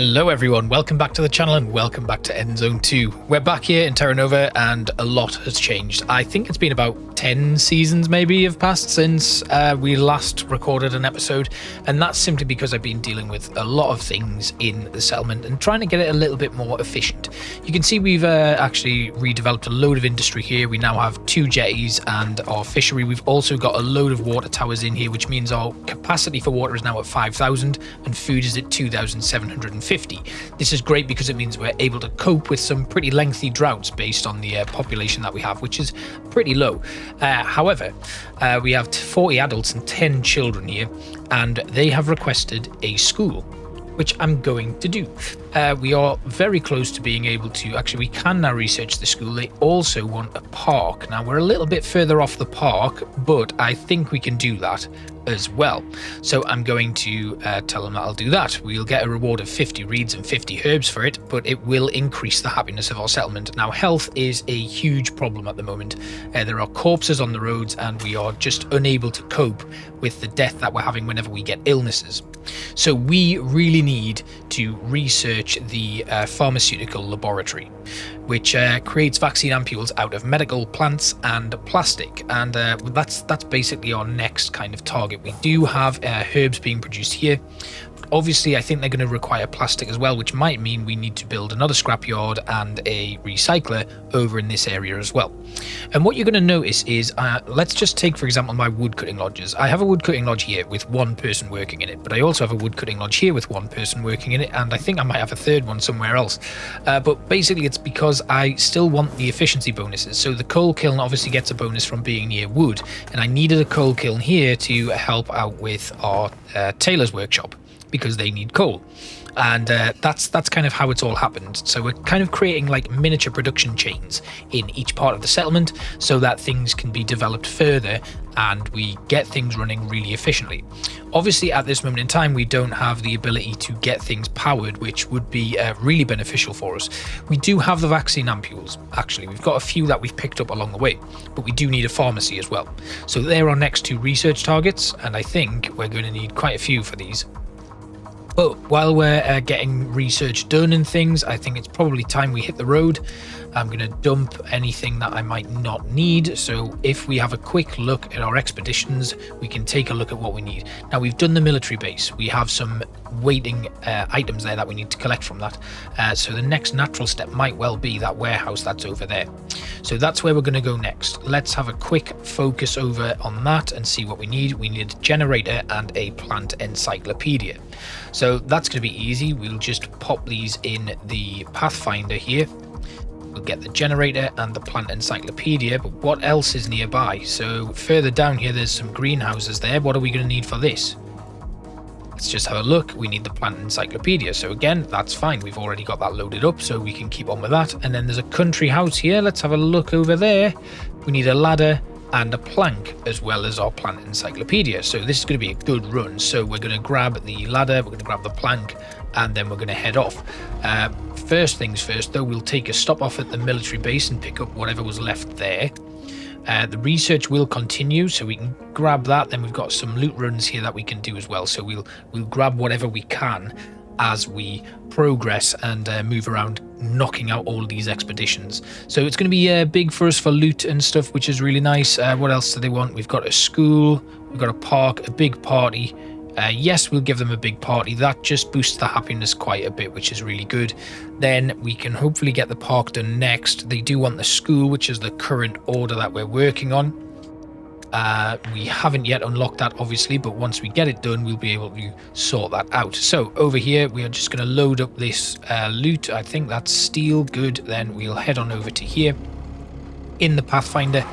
Hello everyone, welcome back to the channel and welcome back to Endzone 2. We're back here in Terra Nova and a lot has changed. I think it's been about 10 seasons maybe have passed since we last recorded an episode, and that's simply because I've been dealing with a lot of things in the settlement and trying to get it a little bit more efficient. You can see we've actually redeveloped a load of industry here. We now have 2 jetties and our fishery. We've also got a load of water towers in here, which means our capacity for water is now at 5,000 and food is at 2,750. This is great because it means we're able to cope with some pretty lengthy droughts based on the population that we have, which is pretty low. However, we have 40 adults and 10 children here, and they have requested a school, which I'm going to do. We are very close to being able to, actually we can now research the school. They also want a park. Now we're a little bit further off the park, but I think we can do that as well. So I'm going to tell them that I'll do that. We'll get a reward of 50 reeds and 50 herbs for it, but it will increase the happiness of our settlement. Now health is a huge problem at the moment. There are corpses on the roads and we are just unable to cope with the death that we're having whenever we get illnesses. So we really need to research the pharmaceutical laboratory, which creates vaccine ampules out of medical plants and plastic, and that's basically our next kind of target. We do have herbs being produced here. Obviously, I think they're going to require plastic as well, which might mean we need to build another scrapyard and a recycler over in this area as well. And what you're going to notice is, let's just take, for example, my woodcutting lodges. I have a woodcutting lodge here with 1 person working in it, but I also have a woodcutting lodge here with 1 person working in it, and I think I might have a third one somewhere else. But basically, it's because I still want the efficiency bonuses. So the coal kiln obviously gets a bonus from being near wood, and I needed a coal kiln here to help out with our tailor's workshop, because they need coal, and that's kind of how it's all happened. So we're kind of creating like miniature production chains in each part of the settlement so that things can be developed further and we get things running really efficiently. Obviously at this moment in time we don't have the ability to get things powered, which would be really beneficial for us. We do have the vaccine ampules, actually we've got a few that we've picked up along the way, but we do need a pharmacy as well. So they're our next 2 research targets, and I think we're going to need quite a few for these. But while we're getting research done and things, I think it's probably time we hit the road. I'm going to dump anything that I might not need. So if we have a quick look at our expeditions, we can take a look at what we need. Now we've done the military base. We have some waiting items there that we need to collect from that. So the next natural step might well be that warehouse that's over there. So that's where we're going to go next. Let's have a quick focus over on that and see what we need. We need a generator and a plant encyclopedia. So that's going to be easy. We'll just pop these in the Pathfinder here. We'll get the generator and the plant encyclopedia, but what else is nearby? So further down here, there's some greenhouses there. What are we going to need for this? Let's just have a look. We need the plant encyclopedia. So again, that's fine. We've already got that loaded up, so we can keep on with that. And then there's a country house here. Let's have a look over there. We need a ladder and a plank, as well as our plant encyclopedia. So this is going to be a good run. So we're going to grab the ladder, we're going to grab the plank, and then we're going to head off. First things first though, we'll take a stop off at the military base and pick up whatever was left there. The research will continue, so we can grab that. Then we've got some loot runs here that we can do as well, so we'll grab whatever we can as we progress and move around, knocking out all these expeditions. So it's going to be big for us for loot and stuff, which is really nice. What else do they want? We've got a school, we've got a park, a big party. Yes, we'll give them a big party. That just boosts the happiness quite a bit, which is really good. Then we can hopefully get the park done next. They do want the school, which is the current order that we're working on. We haven't yet unlocked that, obviously, but once we get it done, we'll be able to sort that out. So over here, we are just going to load up this loot. I think that's steel. Good. Then we'll head on over to here in the Pathfinder,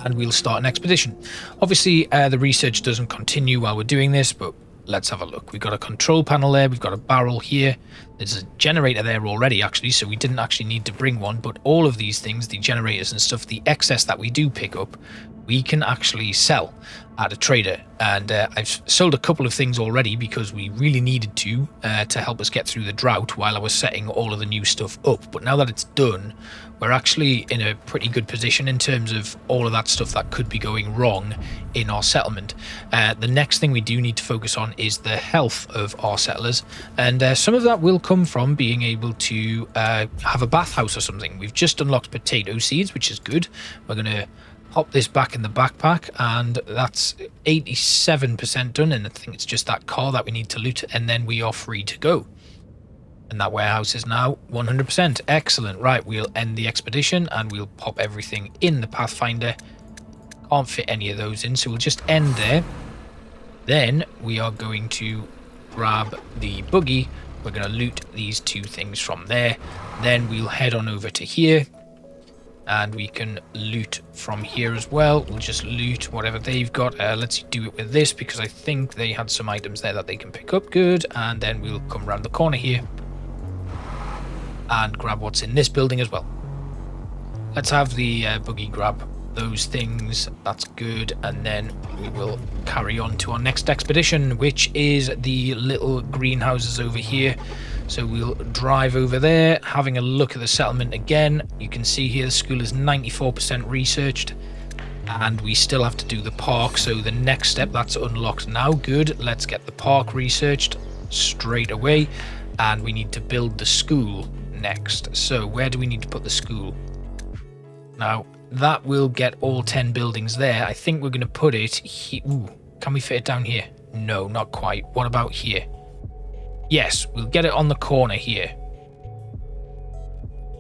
and we'll start an expedition. Obviously, the research doesn't continue while we're doing this, but let's have a look. We've got a control panel there. We've got a barrel here. There's a generator there already, actually, so we didn't actually need to bring one. But all of these things, the generators and stuff, the excess that we do pick up, we can actually sell. at a trader, and I've sold a couple of things already because we really needed to help us get through the drought while I was setting all of the new stuff up. But now that it's done, we're actually in a pretty good position in terms of all of that stuff that could be going wrong in our settlement. The next thing we do need to focus on is the health of our settlers, and some of that will come from being able to have a bathhouse or something. We've just unlocked potato seeds, which is good. We're going to pop this back in the backpack, and that's 87% done, and I think it's just that car that we need to loot, and then we are free to go. And that warehouse is now 100%. Excellent. Right, we'll end the expedition and we'll pop everything in the Pathfinder. Can't fit any of those in, so we'll just end there. Then we are going to grab the buggy. We're going to loot these two things from there. Then we'll head on over to here, and we can loot from here as well. We'll just loot whatever they've got. Let's do it with this because I think they had some items there that they can pick up. Good. And then we'll come around the corner here and grab what's in this building as well. Let's have the buggy grab those things. That's good. And then we will carry on to our next expedition, which is the little greenhouses over here. So we'll drive over there, having a look at the settlement again. You can see here the school is 94% researched, and we still have to do the park. So the next step, that's unlocked now. Good. Let's get the park researched straight away, and we need to build the school next. So where do we need to put the school? Now that will get all 10 buildings there. I think we're going to put it here. Ooh, can we fit it down here? No, not quite. What about here? Yes, we'll get it on the corner here.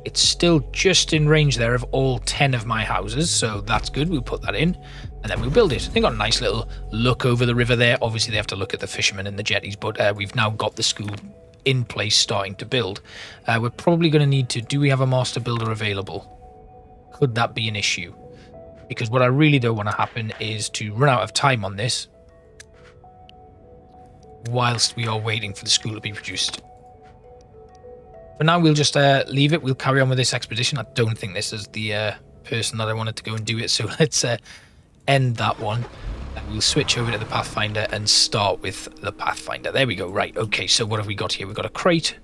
It's still just in range there of all 10 of my houses, so that's good. We'll put that in, and then we'll build it. They've got a nice little look over the river there. Obviously, they have to look at the fishermen and the jetties, but we've now got the school in place starting to build. We're probably going to need to... Do we have a master builder available? Could that be an issue? Because what I really don't want to happen is to run out of time on this whilst we are waiting for the school to be produced. For now, we'll just leave it. We'll carry on with this expedition. I don't think this is the person that I wanted to go and do it, so let's end that one. We'll switch over to the Pathfinder and start with the Pathfinder. There we go. Right, okay, so what have we got here? We've got a crate,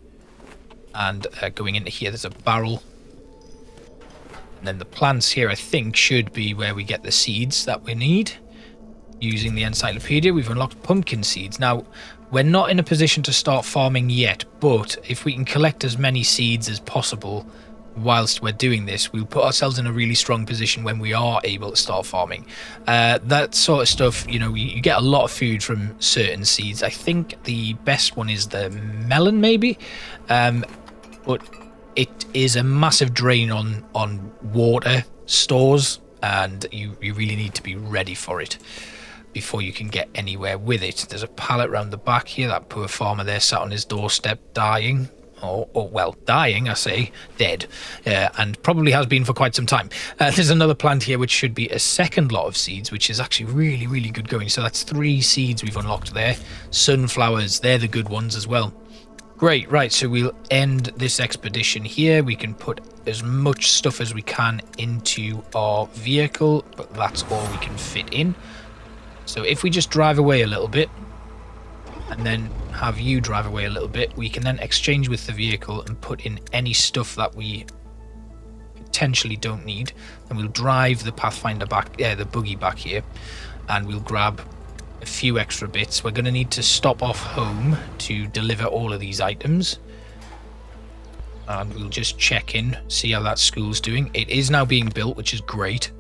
and going into here there's a barrel. And then the plants here, I think, should be where we get the seeds that we need. Using the encyclopedia, we've unlocked pumpkin seeds. Now, we're not in a position to start farming yet, but if we can collect as many seeds as possible whilst we're doing this, we'll put ourselves in a really strong position when we are able to start farming. That sort of stuff, you know, you get a lot of food from certain seeds. I think the best one is the melon, maybe, but it is a massive drain on water stores, and you really need to be ready for it before you can get anywhere with it. There's a pallet around the back here. That poor farmer there sat on his doorstep dying. Or well, dying, I say, dead, and probably has been for quite some time. There's another plant here which should be a second lot of seeds, which is actually really, really good going. So that's 3 seeds we've unlocked there. Sunflowers, they're the good ones as well. Great, right, so we'll end this expedition here. We can put as much stuff as we can into our vehicle, but that's all we can fit in. So if we just drive away a little bit, and then have you drive away a little bit, we can then exchange with the vehicle and put in any stuff that we potentially don't need. And we'll drive the Pathfinder back, the buggy back here, and we'll grab a few extra bits. We're going to need to stop off home to deliver all of these items, and we'll just check in, see how that school's doing. It is now being built, which is great.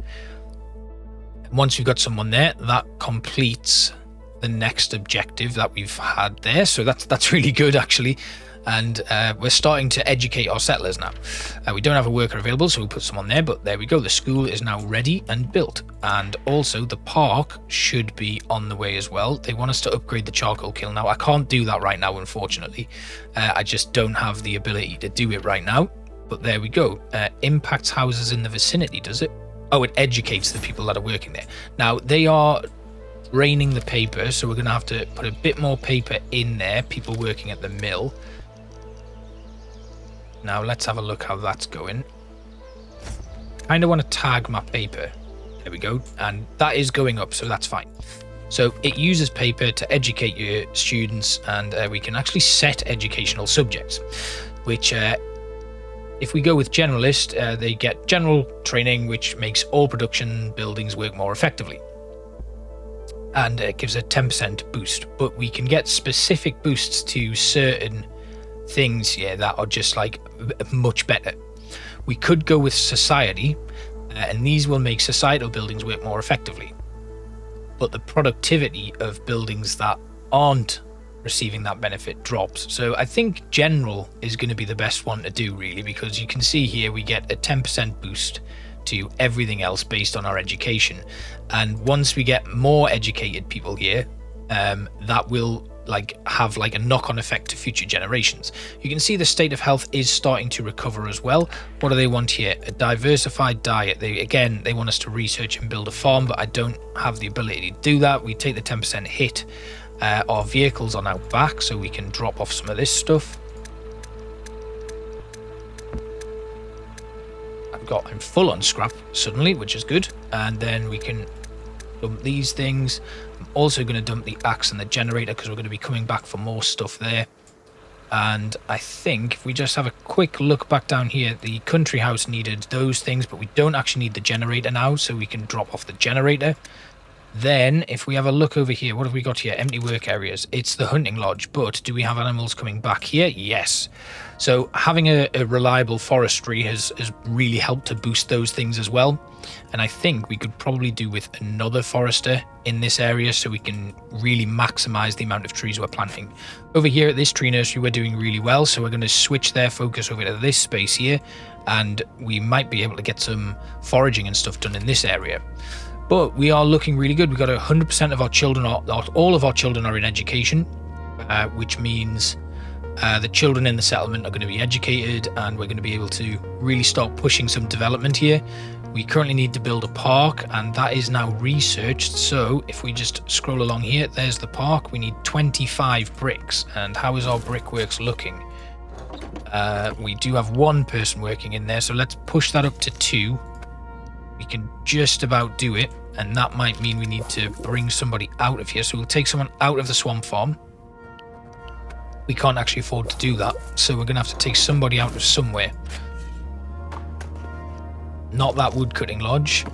Once we've got someone there, that completes the next objective that we've had there, so that's really good actually. And we're starting to educate our settlers now. We don't have a worker available, so we'll put someone there, but there we go. The school is now ready and built, and also the park should be on the way as well. They want us to upgrade the charcoal kiln. Now I can't do that right now, unfortunately. I just don't have the ability to do it right now, but there we go. Impacts houses in the vicinity, does it? Oh, it educates the people that are working there. Now they are draining the paper, so we're going to have to put a bit more paper in there. People working at the mill. Now let's have a look how that's going. Kind of want to tag my paper. There we go. And that is going up, so that's fine. So it uses paper to educate your students, and we can actually set educational subjects, which if we go with generalist, they get general training, which makes all production buildings work more effectively. And it gives a 10% boost, but we can get specific boosts to certain things here that are just like much better. We could go with society, and these will make societal buildings work more effectively. But the productivity of buildings that aren't receiving that benefit drops. So I think general is going to be the best one to do, really, because you can see here we get a 10% boost to everything else based on our education. And once we get more educated people here, that will have a knock-on effect to future generations. You can see the state of health is starting to recover as well. What do they want here? A diversified diet. They want us to research and build a farm, but I don't have the ability to do that. We take the 10% hit. Our vehicles are now back, so we can drop off some of this stuff. I'm full on scrap suddenly, which is good. And then we can dump these things. I'm also going to dump the axe and the generator because we're going to be coming back for more stuff there. And I think if we just have a quick look back down here, the country house needed those things, but we don't actually need the generator now, so we can drop off the generator. Then if we have a look over here, what have we got here? Empty work areas. It's the hunting lodge, but do we have animals coming back here? Yes. So having a reliable forestry has really helped to boost those things as well. And I think we could probably do with another forester in this area so we can really maximize the amount of trees we're planting. Over here at this tree nursery, we're doing really well. So we're going to switch their focus over to this space here, and we might be able to get some foraging and stuff done in this area. But we are looking really good. We've got 100% of our children, all of our children are in education, which means the children in the settlement are going to be educated, and we're going to be able to really start pushing some development here. We currently need to build a park, and that is now researched. So if we just scroll along here, there's the park. We need 25 bricks. And how is our brickworks looking? We do have one person working in there, so let's push that up to 2. We can just about do it, and that might mean we need to bring somebody out of here. So we'll take someone out of the swamp farm. We can't actually afford to do that, so we're going to have to take somebody out of somewhere. Not that woodcutting lodge.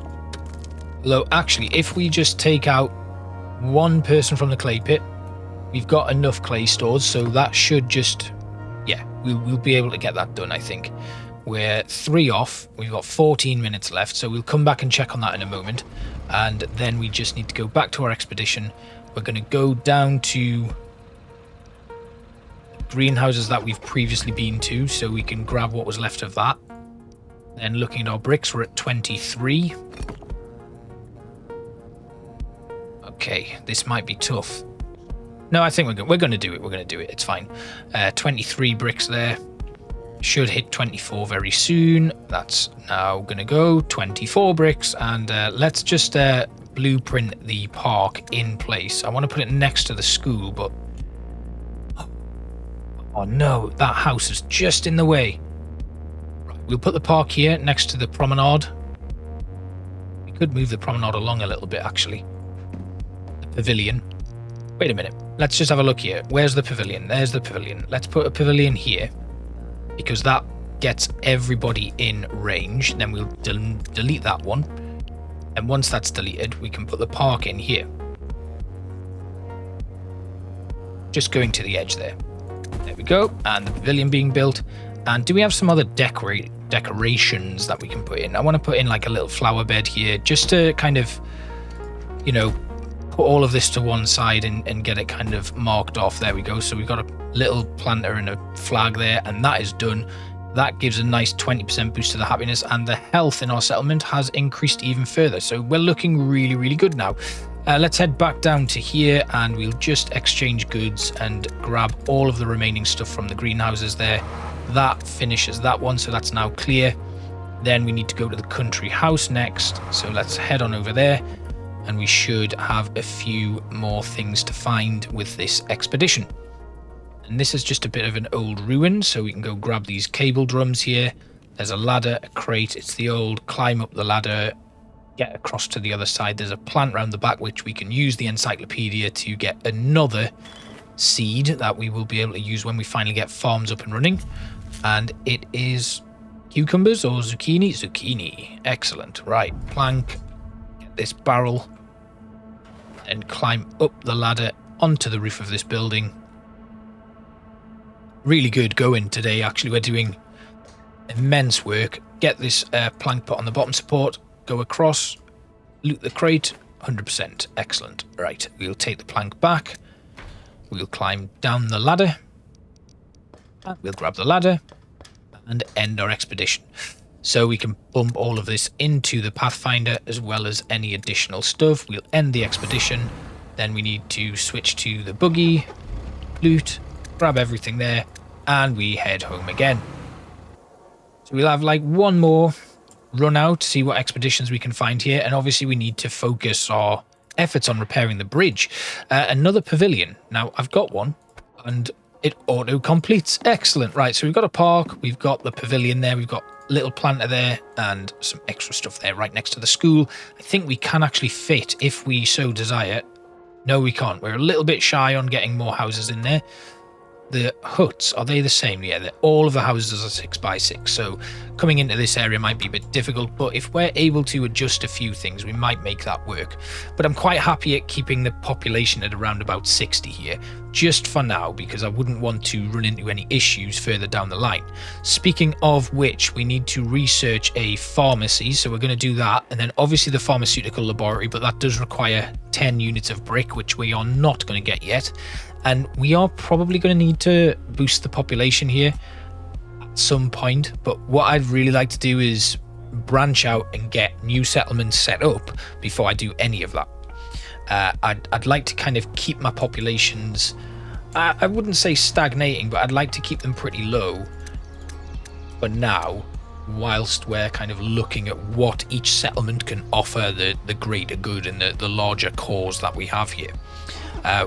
Although, actually, if we just take out one person from the clay pit, we've got enough clay stored, so that should just... yeah, we'll be able to get that done, I think. We're 3 off. We've got 14 minutes left, so we'll come back and check on that in a moment. And then we just need to go back to our expedition. We're going to go down to greenhouses that we've previously been to, so we can grab what was left of that. Then looking at our bricks, we're at 23. Okay, this might be tough. No, I think we're going to do it. We're going to do it. It's fine. 23 bricks there. Should hit 24 very soon. That's now going to go 24 bricks. And let's just blueprint the park in place. I want to put it next to the school, but... oh no, that house is just in the way. We'll put the park here next to the promenade. We could move the promenade along a little bit, actually. The pavilion. Wait a minute. Let's just have a look here. Where's the pavilion? There's the pavilion. Let's put a pavilion here, because that gets everybody in range. Then we'll delete that one. And once that's deleted, we can put the park in here. Just going to the edge there. There we go. And the pavilion being built. And do we have some other decorations that we can put in? I want to put in like a little flower bed here, just to kind of, you know, put all of this to one side and get it kind of marked off. There we go. So we've got a little planter and a flag there, and that is done. That gives a nice 20% boost to the happiness, and the health in our settlement has increased even further. So we're looking really, really good now. Let's head back down to here, and we'll just exchange goods and grab all of the remaining stuff from the greenhouses there. That finishes that one, so that's now clear. Then we need to go to the country house next, so let's head on over there, and we should have a few more things to find with this expedition. And this is just a bit of an old ruin, so we can go grab these cable drums here. There's a ladder, a crate. It's the old climb up the ladder get across to the other side, there's a plant round the back which we can use the encyclopedia to get another seed that we will be able to use when we finally get farms up and running. And it is cucumbers or zucchini? Zucchini. Excellent. Right, plank, get this barrel, and climb up the ladder onto the roof of this building. Really good going today, actually. We're doing immense work. Get this plank put on the bottom support, go across, loot the crate, 100%. Excellent. Right, we'll take the plank back. We'll climb down the ladder. We'll grab the ladder and end our expedition. So we can bump all of this into the Pathfinder as well as any additional stuff. We'll end the expedition. Then we need to switch to the buggy, loot, grab everything there, and we head home again. So we'll have like one more run out, see what expeditions we can find here. And obviously we need to focus our efforts on repairing the bridge. Another pavilion. Now I've got one and it auto completes. Excellent. Right, so we've got a park, we've got the pavilion there, we've got a little planter there and some extra stuff there right next to the school. I think we can actually fit, if we so desire. No, we can't. We're a little bit shy on getting more houses in there. The huts, are they the same? Yeah, all of the houses are 6x6, so coming into this area might be a bit difficult, but if we're able to adjust a few things, we might make that work. But I'm quite happy at keeping the population at around about 60 here, just for now, because I wouldn't want to run into any issues further down the line. Speaking of which, we need to research a pharmacy, so we're going to do that, and then obviously the pharmaceutical laboratory, but that does require 10 units of brick, which we are not going to get yet. And we are probably going to need to boost the population here at some point. But what I'd really like to do is branch out and get new settlements set up before I do any of that. I'd like to kind of keep my populations, I wouldn't say stagnating, but I'd like to keep them pretty low for now, whilst we're kind of looking at what each settlement can offer the greater good and the larger cause that we have here.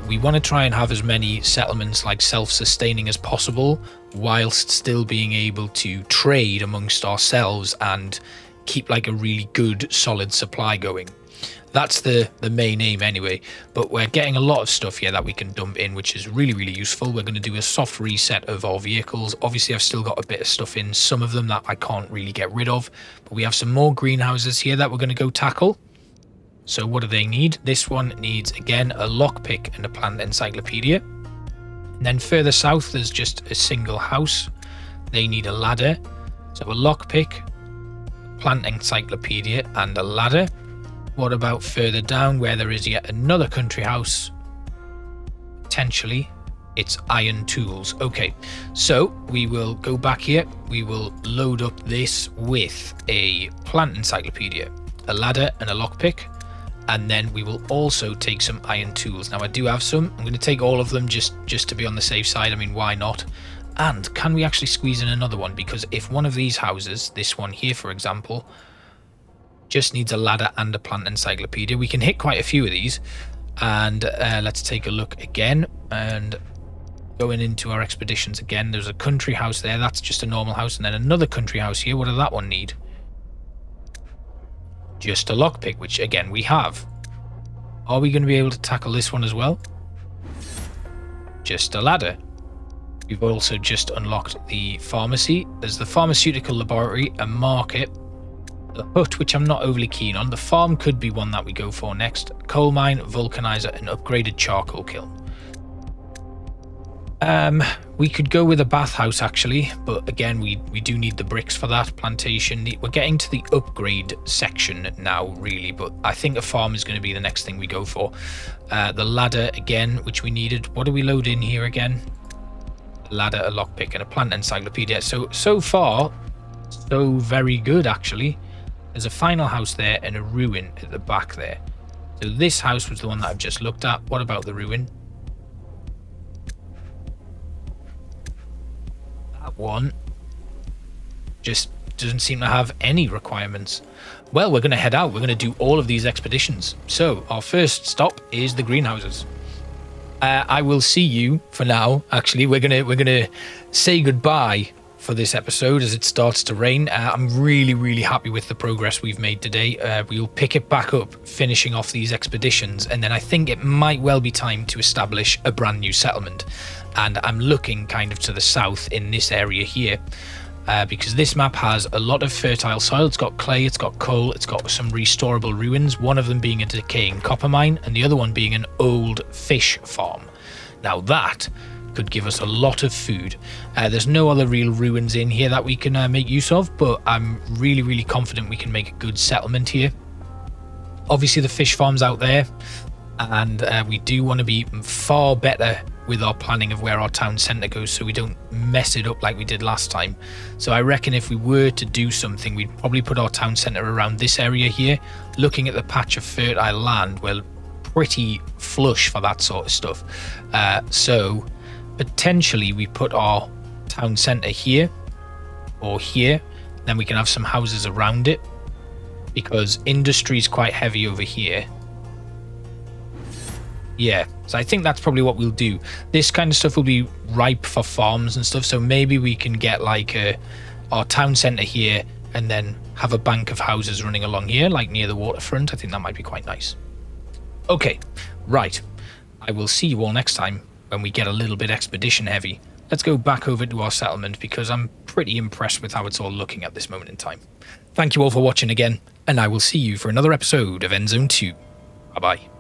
We want to try and have as many settlements like self-sustaining as possible, whilst still being able to trade amongst ourselves and keep like a really good solid supply going. That's the main aim anyway, but we're getting a lot of stuff here that we can dump in, which is really useful. We're going to do a soft reset of our vehicles. Obviously I've still got a bit of stuff in some of them that I can't really get rid of, but we have some more greenhouses here that we're going to go tackle. So what do they need? This one needs, again, a lockpick and a plant encyclopedia. And then further south, there's just a single house. They need a ladder. So a lockpick, plant encyclopedia, and a ladder. What about further down, where there is yet another country house? Potentially, it's iron tools. Okay, so we will go back here. We will load up this with a plant encyclopedia, a ladder, and a lockpick. And then we will also take some iron tools. Now I do have some. I'm going to take all of them just to be on the safe side. I mean, why not? And can we actually squeeze in another one? Because if one of these houses, this one here for example, just needs a ladder and a plant encyclopedia, we can hit quite a few of these. And let's take a look again. And going into our expeditions again, there's a country house there. That's just a normal house. And then another country house here. What does that one need? Just a lockpick, which again we have. Are we going to be able to tackle this one as well? Just a ladder. We've also just unlocked the pharmacy. There's the pharmaceutical laboratory, a market, the hut, which I'm not overly keen on. The farm could be one that we go for next. Coal mine, vulcanizer, and upgraded charcoal kiln. We could go with a bathhouse actually, but again we do need the bricks for that. Plantation, we're getting to the upgrade section now really, but I think a farm is going to be the next thing we go for. The ladder again, which we needed. What do we load in here again? A ladder, a lockpick, and a plant encyclopedia. So far so very good actually. There's a final house there and a ruin at the back there. So this house was the one that I've just looked at. What about the ruin? One just doesn't seem to have any requirements. Well, we're going to head out. We're going to do all of these expeditions. So our first stop is the greenhouses. I will see you for now. Actually, we're gonna say goodbye for this episode as it starts to rain. I'm really happy with the progress we've made today. We'll pick it back up, finishing off these expeditions, and then I think it might well be time to establish a brand new settlement. And I'm looking kind of to the south in this area here, because this map has a lot of fertile soil. It's got clay, it's got coal, it's got some restorable ruins, one of them being a decaying copper mine and the other one being an old fish farm. Now that could give us a lot of food. There's no other real ruins in here that we can make use of, but I'm really confident we can make a good settlement here. Obviously the fish farm's out there, and we do want to be far better with our planning of where our town centre goes so we don't mess it up like we did last time. So I reckon if we were to do something, we'd probably put our town centre around this area here. Looking at the patch of fertile land, we're pretty flush for that sort of stuff. So potentially we put our town centre here or here, then we can have some houses around it because industry is quite heavy over here. Yeah, so I think that's probably what we'll do. This kind of stuff will be ripe for farms and stuff, so maybe we can get like our town centre here and then have a bank of houses running along here, like near the waterfront. I think that might be quite nice. Okay, right. I will see you all next time when we get a little bit expedition heavy. Let's go back over to our settlement because I'm pretty impressed with how it's all looking at this moment in time. Thank you all for watching again, and I will see you for another episode of Endzone 2. Bye-bye.